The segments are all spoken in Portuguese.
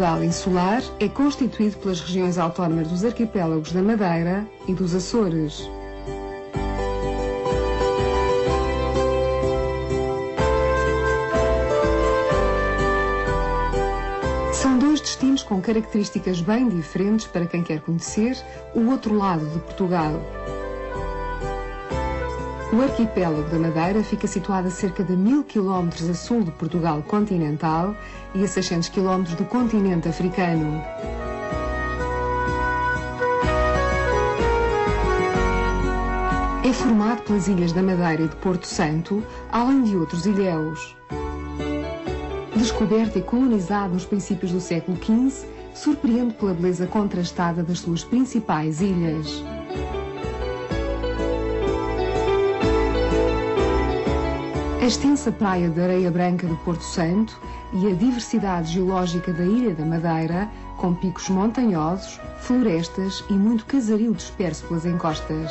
Portugal insular é constituído pelas regiões autónomas dos arquipélagos da Madeira e dos Açores. São dois destinos com características bem diferentes para quem quer conhecer o outro lado de Portugal. O arquipélago da Madeira fica situado a cerca de 1000 km a sul de Portugal continental e a 600 km do continente africano. É formado pelas ilhas da Madeira e de Porto Santo, além de outros ilhéus. Descoberto e colonizado nos princípios do século XV, surpreende pela beleza contrastada das suas principais ilhas. A extensa praia de areia branca do Porto Santo e a diversidade geológica da Ilha da Madeira, com picos montanhosos, florestas e muito casario disperso pelas encostas.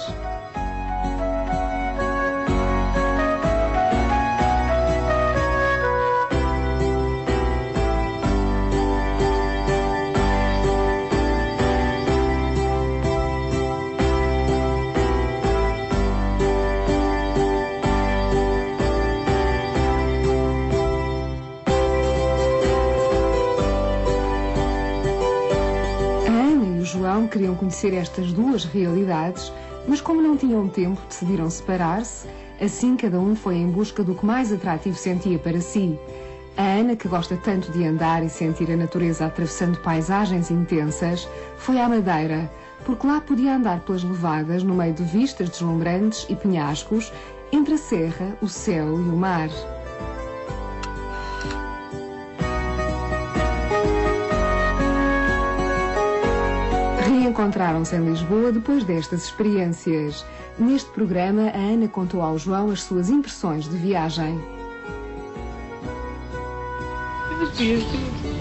Queriam conhecer estas duas realidades, mas como não tinham tempo, decidiram separar-se. Assim, cada um foi em busca do que mais atrativo sentia para si. A Ana, que gosta tanto de andar e sentir a natureza atravessando paisagens intensas, foi à Madeira, porque lá podia andar pelas levadas no meio de vistas deslumbrantes e penhascos, entre a serra, o céu e o mar. Reencontraram-se em Lisboa depois destas experiências. Neste programa, a Ana contou ao João as suas impressões de viagem.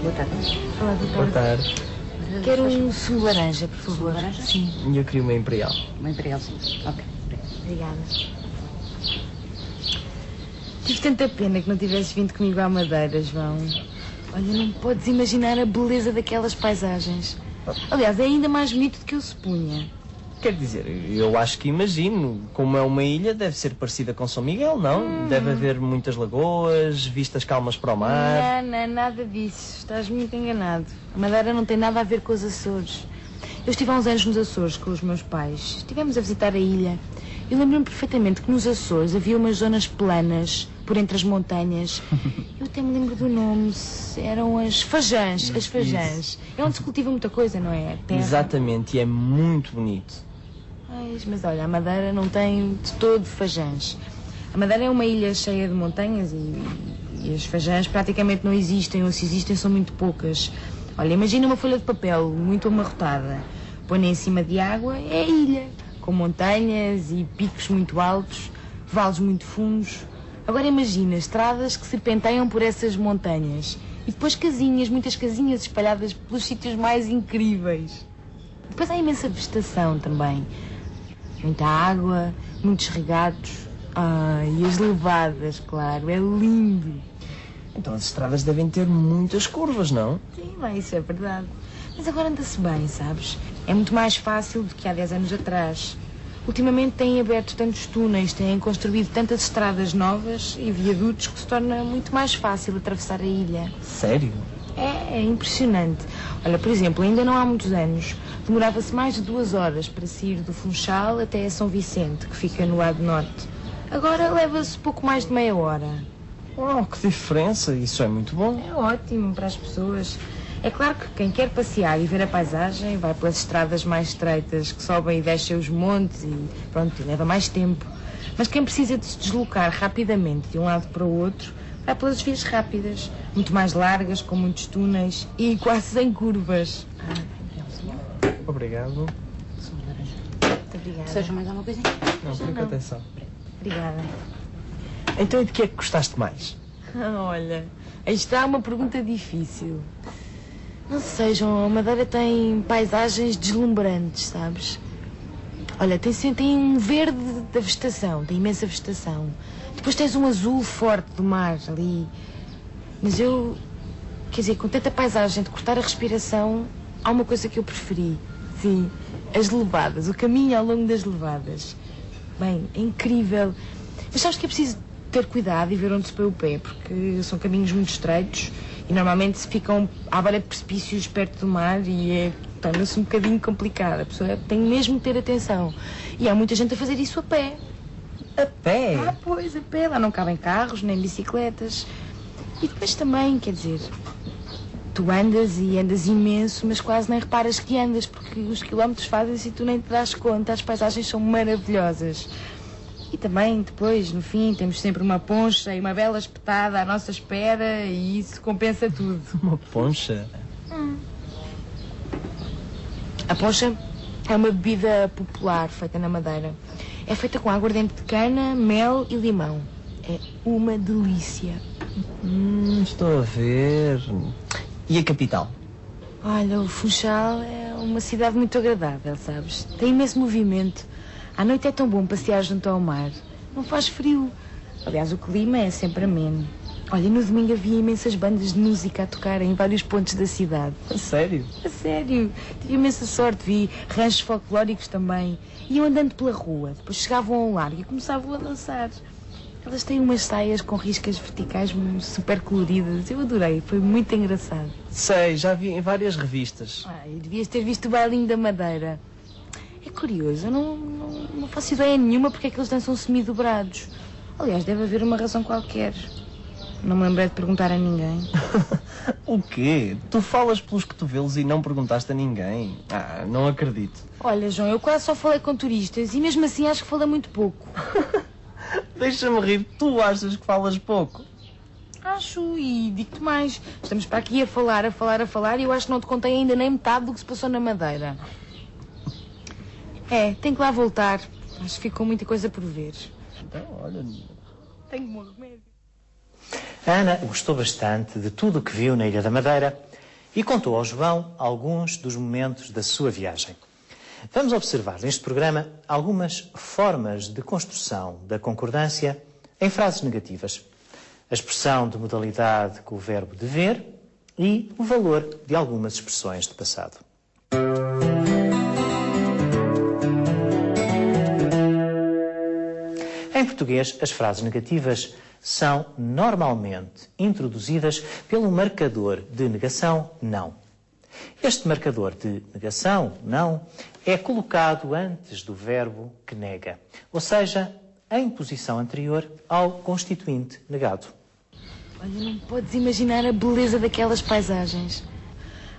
Boa tarde. Olá, Boa tarde. Quero um sumo laranja, por favor. Sumo laranja? Sim. E eu queria uma Imperial. Uma Imperial, sim. Ok. Obrigada. Tive tanta pena que não tivesses vindo comigo à Madeira, João. Olha, não podes imaginar a beleza daquelas paisagens. Aliás, é ainda mais bonito do que eu supunha. Quer dizer, eu acho que imagino. Como é uma ilha, deve ser parecida com São Miguel, não? Deve haver muitas lagoas, vistas calmas para o mar. Não, nada disso. Estás muito enganado. A Madeira não tem nada a ver com os Açores. Eu estive há uns anos nos Açores com os meus pais. Estivemos a visitar a ilha. Eu lembro-me perfeitamente que nos Açores havia umas zonas planas, por entre as montanhas. Eu até me lembro do nome. Eram as Fajãs. As Fajãs. É onde se cultiva muita coisa, não é? Terra. Exatamente, e é muito bonito. Mas olha, a Madeira não tem de todo Fajãs. A Madeira é uma ilha cheia de montanhas e as Fajãs praticamente não existem, ou se existem são muito poucas. Olha, imagina uma folha de papel muito amarrotada. Põe em cima de água, é a ilha, com montanhas e picos muito altos, vales muito fundos. Agora imagina estradas que serpenteiam por essas montanhas e depois casinhas, muitas casinhas espalhadas pelos sítios mais incríveis. Depois há imensa vegetação também. Muita água, muitos regatos. E as levadas, claro, é lindo. Então as estradas devem ter muitas curvas, não? Sim, bem, isso é verdade. Mas agora anda-se bem, sabes? É muito mais fácil do que há 10 anos atrás. Ultimamente têm aberto tantos túneis, têm construído tantas estradas novas e viadutos que se torna muito mais fácil atravessar a ilha. Sério? É impressionante. Olha, por exemplo, ainda não há muitos anos, demorava-se mais de 2 horas para sair do Funchal até São Vicente, que fica no lado norte. Agora leva-se pouco mais de meia hora. Oh, que diferença! Isso é muito bom. É ótimo para as pessoas. É claro que quem quer passear e ver a paisagem vai pelas estradas mais estreitas, que sobem e descem os montes e pronto, leva mais tempo. Mas quem precisa de se deslocar rapidamente de um lado para o outro, vai pelas vias rápidas, muito mais largas, com muitos túneis e quase sem curvas. Obrigado. Muito obrigada. Seja mais alguma coisinha? Não, presta atenção. Obrigada. Então, e de que é que gostaste mais? Olha, aí está uma pergunta difícil. Não sei, João, a Madeira tem paisagens deslumbrantes, sabes? Olha, tem um verde da vegetação, tem imensa vegetação. Depois tens um azul forte do mar ali. Mas eu quer dizer, com tanta paisagem, de cortar a respiração, há uma coisa que eu preferi. Sim, as levadas, o caminho ao longo das levadas. Bem, é incrível. Mas sabes que é preciso ter cuidado e ver onde se põe o pé, porque são caminhos muito estreitos e normalmente se ficam à beira de precipícios perto do mar e torna-se um bocadinho complicado. A pessoa tem mesmo que ter atenção. E há muita gente a fazer isso a pé. A pé? Ah, pois, a pé. Lá não cabem carros, nem bicicletas. E depois também, quer dizer, tu andas e andas imenso, mas quase nem reparas que andas, porque os quilómetros fazem-se e tu nem te das conta. As paisagens são maravilhosas. E também, depois, no fim, temos sempre uma poncha e uma bela espetada à nossa espera e isso compensa tudo. Uma poncha? A poncha é uma bebida popular feita na Madeira. É feita com aguardente de cana, mel e limão. É uma delícia. Estou a ver. E a capital? Olha, o Funchal é uma cidade muito agradável, sabes? Tem imenso movimento. À noite é tão bom passear junto ao mar. Não faz frio. Aliás, o clima é sempre ameno. Olha, no domingo havia imensas bandas de música a tocar em vários pontos da cidade. A sério? A sério. Tive imensa sorte. Vi ranchos folclóricos também. Iam andando pela rua. Depois chegavam ao largo e começavam a dançar. Elas têm umas saias com riscas verticais super coloridas. Eu adorei. Foi muito engraçado. Sei, já vi em várias revistas. Ai, devias ter visto o bailinho da Madeira. É curioso, eu não faço ideia nenhuma porque é que eles dançam semidobrados. Aliás, deve haver uma razão qualquer. Não me lembrei de perguntar a ninguém. O quê? Tu falas pelos cotovelos e não perguntaste a ninguém? Ah, não acredito. Olha, João, eu quase só falei com turistas e mesmo assim acho que falei muito pouco. Deixa-me rir, tu achas que falas pouco? Acho, e digo-te mais. Estamos para aqui a falar e eu acho que não te contei ainda nem metade do que se passou na Madeira. É, tenho que lá voltar. Acho que ficou muita coisa por ver. Então, olha... Tenho um remédio. A Ana gostou bastante de tudo o que viu na Ilha da Madeira e contou ao João alguns dos momentos da sua viagem. Vamos observar neste programa algumas formas de construção da concordância em frases negativas. A expressão de modalidade com o verbo dever e o valor de algumas expressões de passado. Em português, as frases negativas são normalmente introduzidas pelo marcador de negação não. Este marcador de negação não é colocado antes do verbo que nega, ou seja, em posição anterior ao constituinte negado. Olha, não podes imaginar a beleza daquelas paisagens.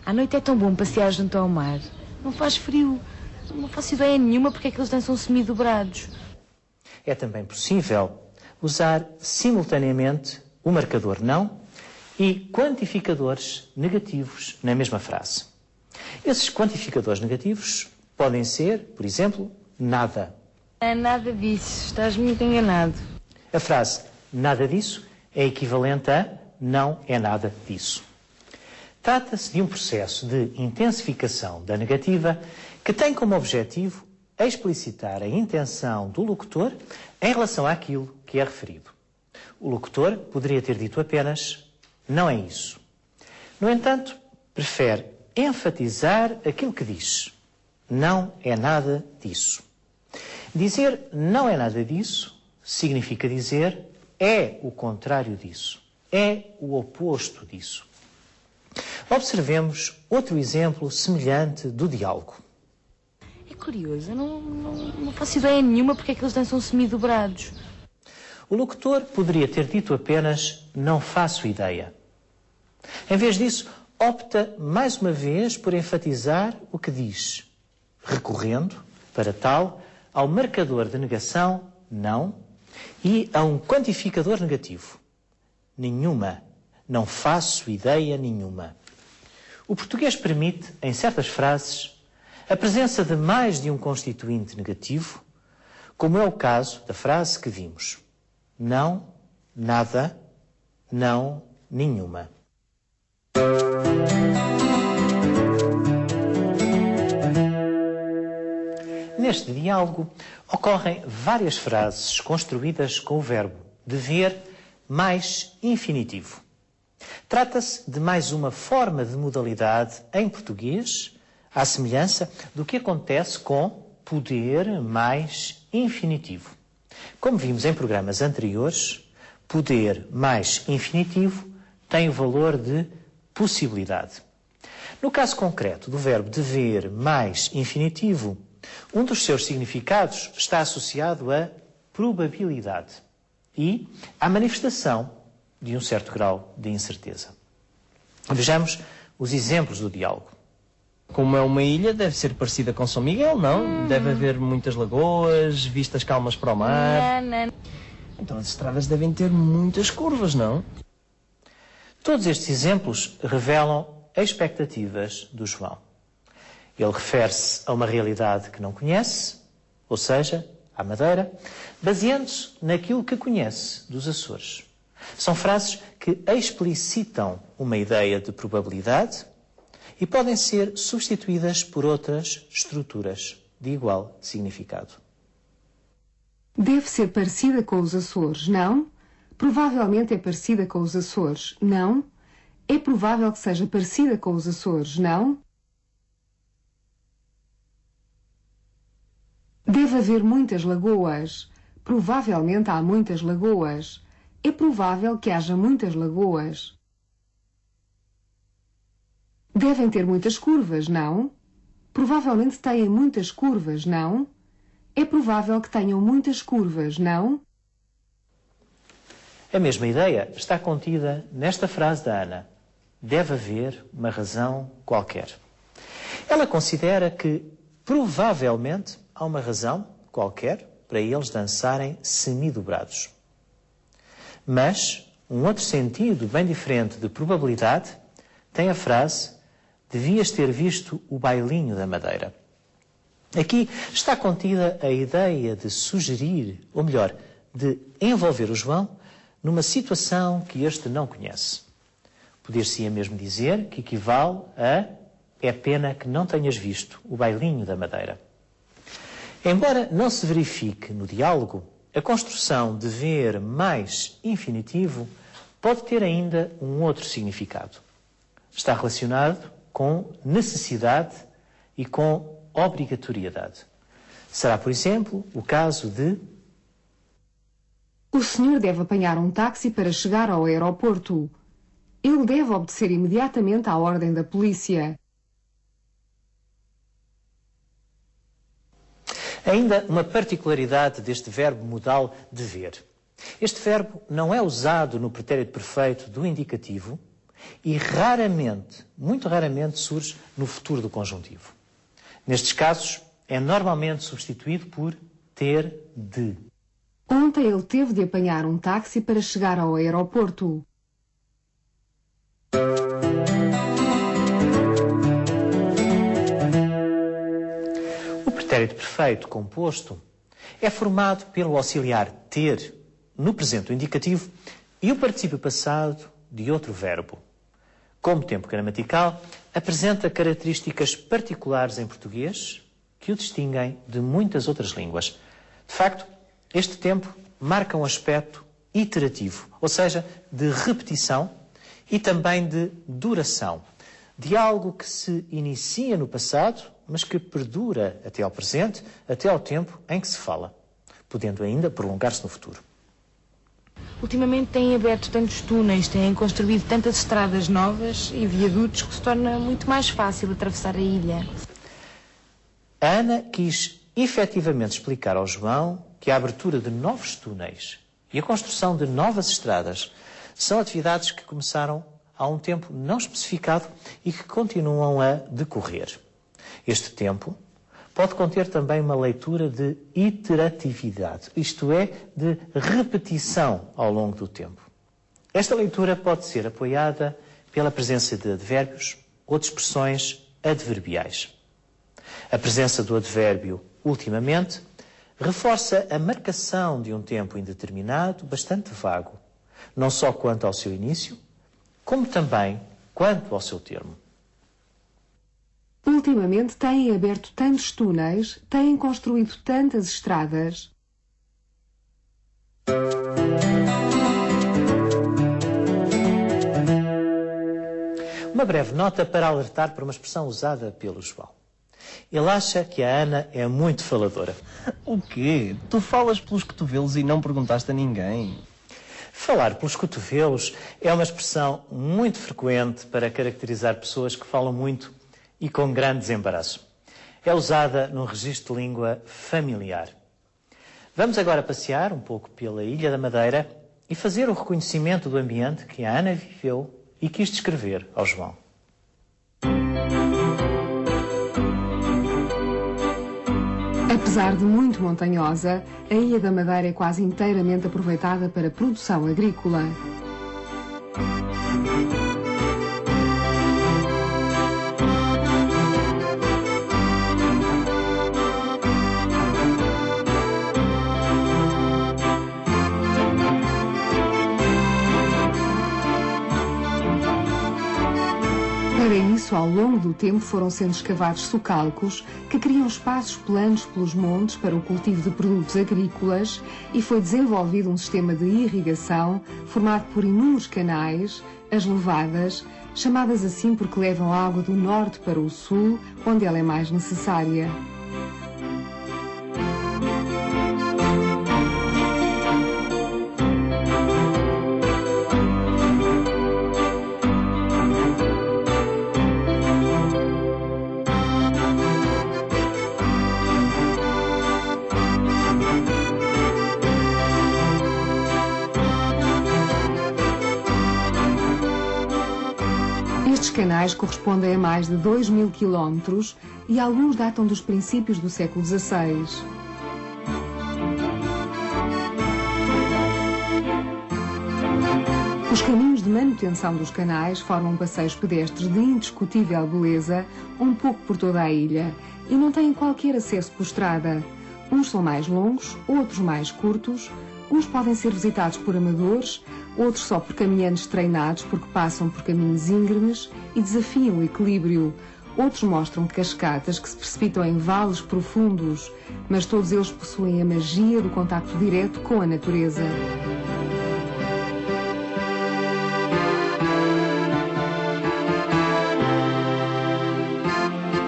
À noite é tão bom passear junto ao mar. Não faz frio. Não faço ideia nenhuma porque é que eles dançam semidobrados. É também possível usar simultaneamente o marcador não e quantificadores negativos na mesma frase. Esses quantificadores negativos podem ser, por exemplo, nada. Nada disso, estás muito enganado. A frase nada disso é equivalente a não é nada disso. Trata-se de um processo de intensificação da negativa que tem como objetivo explicitar a intenção do locutor em relação àquilo que é referido. O locutor poderia ter dito apenas não é isso. No entanto, prefere enfatizar aquilo que diz. Não é nada disso. Dizer não é nada disso significa dizer é o contrário disso. É o oposto disso. Observemos outro exemplo semelhante do diálogo. É curioso, eu não faço ideia nenhuma porque é que eles dançam semidobrados. O locutor poderia ter dito apenas não faço ideia. Em vez disso, opta mais uma vez por enfatizar o que diz, recorrendo, para tal, ao marcador de negação não e a um quantificador negativo. Nenhuma. Não faço ideia nenhuma. O português permite, em certas frases, a presença de mais de um constituinte negativo, como é o caso da frase que vimos. Não, nada, não, nenhuma. Neste diálogo ocorrem várias frases construídas com o verbo dever mais infinitivo. Trata-se de mais uma forma de modalidade em português, à semelhança do que acontece com poder mais infinitivo. Como vimos em programas anteriores, poder mais infinitivo tem o valor de possibilidade. No caso concreto do verbo dever mais infinitivo, um dos seus significados está associado à probabilidade e à manifestação de um certo grau de incerteza. Vejamos os exemplos do diálogo. Como é uma ilha, deve ser parecida com São Miguel, não? Deve haver muitas lagoas, vistas calmas para o mar. Não. Então as estradas devem ter muitas curvas, não? Todos estes exemplos revelam expectativas do João. Ele refere-se a uma realidade que não conhece, ou seja, à Madeira, baseando-se naquilo que conhece dos Açores. São frases que explicitam uma ideia de probabilidade e podem ser substituídas por outras estruturas de igual significado. Deve ser parecida com os Açores, não? Provavelmente é parecida com os Açores, não? É provável que seja parecida com os Açores, não? Deve haver muitas lagoas. Provavelmente há muitas lagoas. É provável que haja muitas lagoas. Devem ter muitas curvas, não? Provavelmente têm muitas curvas, não? É provável que tenham muitas curvas, não? A mesma ideia está contida nesta frase da Ana. Deve haver uma razão qualquer. Ela considera que, provavelmente, há uma razão qualquer para eles dançarem semidobrados. Mas, um outro sentido bem diferente de probabilidade tem a frase devias ter visto o bailinho da Madeira. Aqui está contida a ideia de sugerir, ou melhor, de envolver o João numa situação que este não conhece. Poder-se-ia mesmo dizer que equivale a é pena que não tenhas visto o bailinho da Madeira. Embora não se verifique no diálogo, a construção de ver mais infinitivo pode ter ainda um outro significado. Está relacionado com necessidade e com obrigatoriedade. Será, por exemplo, o caso de O senhor deve apanhar um táxi para chegar ao aeroporto. Ele deve obedecer imediatamente à ordem da polícia. Ainda uma particularidade deste verbo modal dever. Este verbo não é usado no pretérito perfeito do indicativo e raramente, muito raramente, surge no futuro do conjuntivo. Nestes casos, é normalmente substituído por ter de. Ontem ele teve de apanhar um táxi para chegar ao aeroporto. O pretérito perfeito composto é formado pelo auxiliar ter no presente do indicativo e o particípio passado de outro verbo. Como tempo gramatical, apresenta características particulares em português que o distinguem de muitas outras línguas. De facto, este tempo marca um aspecto iterativo, ou seja, de repetição e também de duração, de algo que se inicia no passado, mas que perdura até ao presente, até ao tempo em que se fala, podendo ainda prolongar-se no futuro. Ultimamente têm aberto tantos túneis, têm construído tantas estradas novas e viadutos que se torna muito mais fácil atravessar a ilha. A Ana quis efetivamente explicar ao João que a abertura de novos túneis e a construção de novas estradas são atividades que começaram há um tempo não especificado e que continuam a decorrer. Este tempo pode conter também uma leitura de iteratividade, isto é, de repetição ao longo do tempo. Esta leitura pode ser apoiada pela presença de advérbios ou de expressões adverbiais. A presença do advérbio ultimamente reforça a marcação de um tempo indeterminado bastante vago, não só quanto ao seu início, como também quanto ao seu termo. Ultimamente têm aberto tantos túneis, têm construído tantas estradas. Uma breve nota para alertar para uma expressão usada pelo João. Ele acha que a Ana é muito faladora. O quê? Tu falas pelos cotovelos e não perguntaste a ninguém? Falar pelos cotovelos é uma expressão muito frequente para caracterizar pessoas que falam muito e com grande desembaraço. É usada num registro de língua familiar. Vamos agora passear um pouco pela Ilha da Madeira e fazer o reconhecimento do ambiente que a Ana viveu e quis descrever ao João. Apesar de muito montanhosa, a Ilha da Madeira é quase inteiramente aproveitada para produção agrícola. Para isso, ao longo do tempo, foram sendo escavados socalcos que criam espaços planos pelos montes para o cultivo de produtos agrícolas e foi desenvolvido um sistema de irrigação formado por inúmeros canais, as levadas, chamadas assim porque levam a água do norte para o sul, onde ela é mais necessária. Estes canais correspondem a mais de 2.000 quilómetros e alguns datam dos princípios do século XVI. Os caminhos de manutenção dos canais formam passeios pedestres de indiscutível beleza, um pouco por toda a ilha, e não têm qualquer acesso por estrada. Uns são mais longos, outros mais curtos, uns podem ser visitados por amadores, outros só por caminhantes treinados porque passam por caminhos íngremes e desafiam o equilíbrio. Outros mostram cascatas que se precipitam em vales profundos, mas todos eles possuem a magia do contacto direto com a natureza.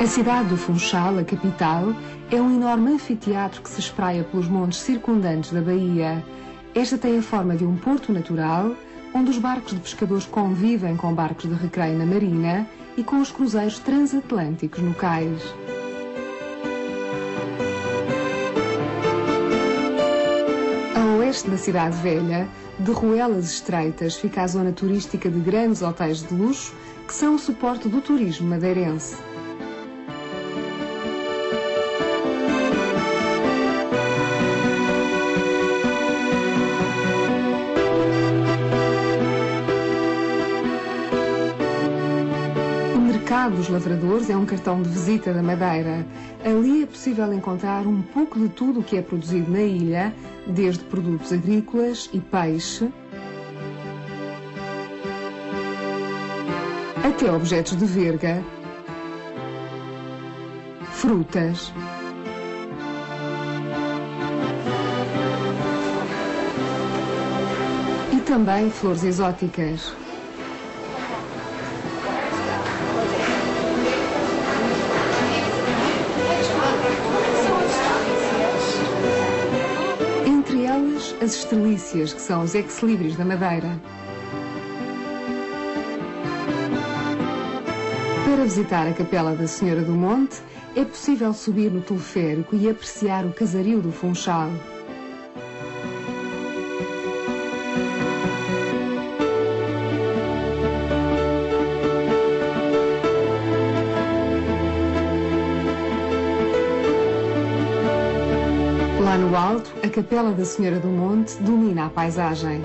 A cidade do Funchal, a capital, é um enorme anfiteatro que se espraia pelos montes circundantes da baía. Esta tem a forma de um porto natural, onde os barcos de pescadores convivem com barcos de recreio na marina e com os cruzeiros transatlânticos no cais. A oeste da cidade velha, de ruelas estreitas, fica a zona turística de grandes hotéis de luxo, que são o suporte do turismo madeirense. O Mercado dos Lavradores é um cartão de visita da Madeira. Ali é possível encontrar um pouco de tudo o que é produzido na ilha, desde produtos agrícolas e peixe, até objetos de verga, frutas e também flores exóticas. Entre elas, as estrelícias, que são os ex-libris da Madeira. Para visitar a Capela da Senhora do Monte, é possível subir no teleférico e apreciar o casario do Funchal. Lá no alto, a Capela da Senhora do Monte domina a paisagem.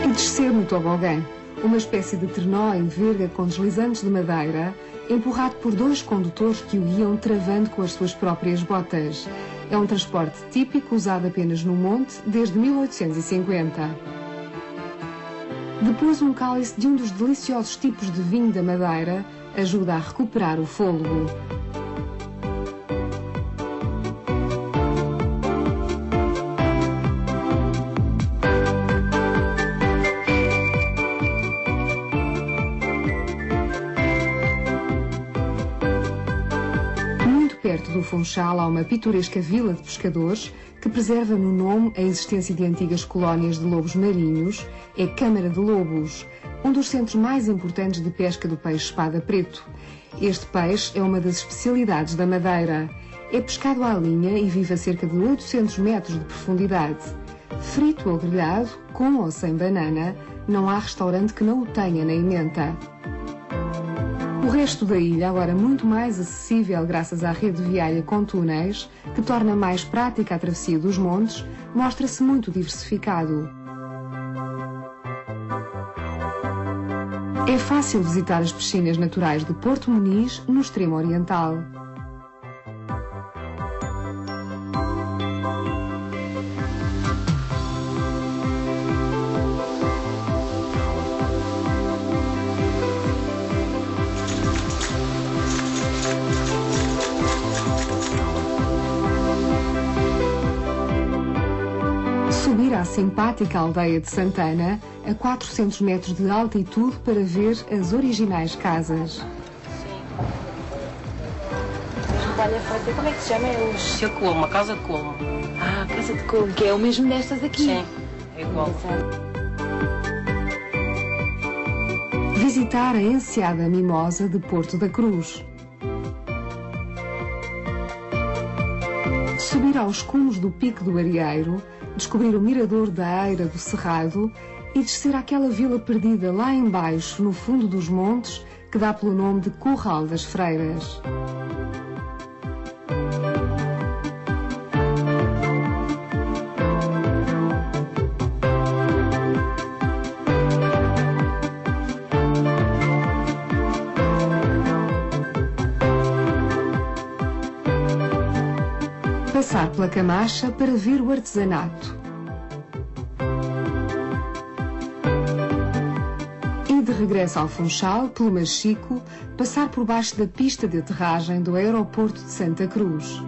E descer no tobogã, uma espécie de trenó em verga com deslizantes de madeira, empurrado por dois condutores que o guiam travando com as suas próprias botas. É um transporte típico usado apenas no monte desde 1850. Depois, um cálice de um dos deliciosos tipos de vinho da Madeira ajuda a recuperar o fôlego. perto do Funchal há uma pitoresca vila de pescadores que preserva no nome a existência de antigas colónias de lobos marinhos, é Câmara de Lobos, um dos centros mais importantes de pesca do peixe-espada preto. Este peixe é uma das especialidades da Madeira. É pescado à linha e vive a cerca de 800 metros de profundidade. Frito ou grelhado, com ou sem banana, não há restaurante que não o tenha na ementa. O resto da ilha, agora muito mais acessível graças à rede viária com túneis, que torna mais prática a travessia dos montes, mostra-se muito diversificado. É fácil visitar as piscinas naturais de Porto Muniz, no extremo oriental. Subir à simpática aldeia de Santana, a 400 metros de altitude, para ver as originais casas. Sim. Olha, como é que se chama? Seu Colombo, uma casa de Colombo. Ah, casa de Colombo, que é o mesmo destas aqui. Sim, é igual. Visitar a enseada mimosa de Porto da Cruz. Subir aos cumes do Pico do Arieiro, descobrir o mirador da Eira do Cerrado e descer àquela vila perdida lá embaixo, no fundo dos montes, que dá pelo nome de Curral das Freiras. Passar pela Camacha para ver o artesanato. E de regresso ao Funchal, pelo Machico, passar por baixo da pista de aterragem do aeroporto de Santa Cruz.